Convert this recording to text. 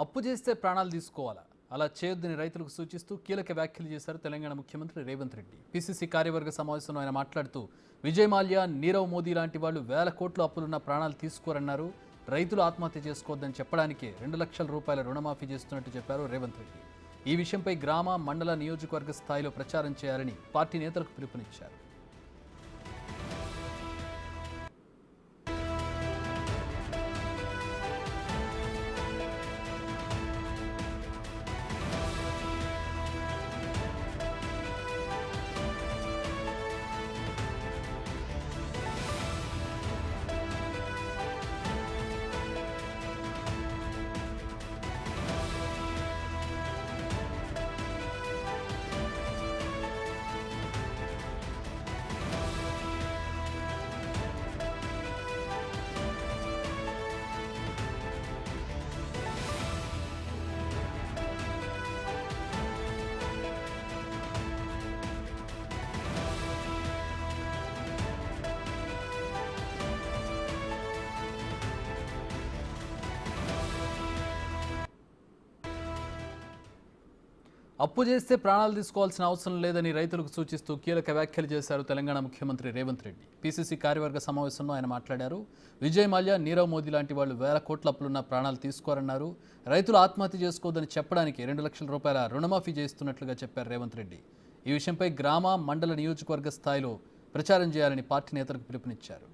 అప్పు చేస్తే ప్రాణాలు తీసుకోవాలా, అలా చేయొద్దని రైతులకు సూచిస్తూ కీలక వ్యాఖ్యలు చేశారు తెలంగాణ ముఖ్యమంత్రి రేవంత్ రెడ్డి. పీసీసీ కార్యవర్గ సమావేశంలో ఆయన మాట్లాడుతూ విజయ్ మాల్యా, నీరవ్ మోదీ లాంటి వాళ్ళు వేల కోట్ల అప్పులున్న ప్రాణాలు తీసుకోరన్నారు. రైతులు ఆత్మహత్య చేసుకోవద్దని చెప్పడానికే 2 లక్షల రూపాయల రుణమాఫీ చేస్తున్నట్టు చెప్పారు రేవంత్ రెడ్డి. ఈ విషయంపై గ్రామ, మండల, నియోజకవర్గ స్థాయిలో ప్రచారం చేయాలని పార్టీ నేతలకు పిలుపునిచ్చారు. అప్పు చేస్తే ప్రాణాలు తీసుకోవాల్సిన అవసరం లేదని రైతులకు సూచిస్తూ కీలక వ్యాఖ్యలు చేశారు తెలంగాణ ముఖ్యమంత్రి రేవంత్ రెడ్డి. పీసీసీ కార్యవర్గ సమావేశంలో ఆయన మాట్లాడారు. విజయ్ మాల్యా, నీరవ్ మోదీ లాంటి వాళ్ళు వేల కోట్ల అప్పులున్న ప్రాణాలు తీసుకోరన్నారు. రైతులు ఆత్మహత్య చేసుకోవద్దని చెప్పడానికి 2 లక్షల రూపాయల రుణమాఫీ చేస్తున్నట్లుగా చెప్పారు రేవంత్ రెడ్డి. ఈ విషయంపై గ్రామ, మండల, నియోజకవర్గ స్థాయిలో ప్రచారం చేయాలని పార్టీ నేతలకు పిలుపునిచ్చారు.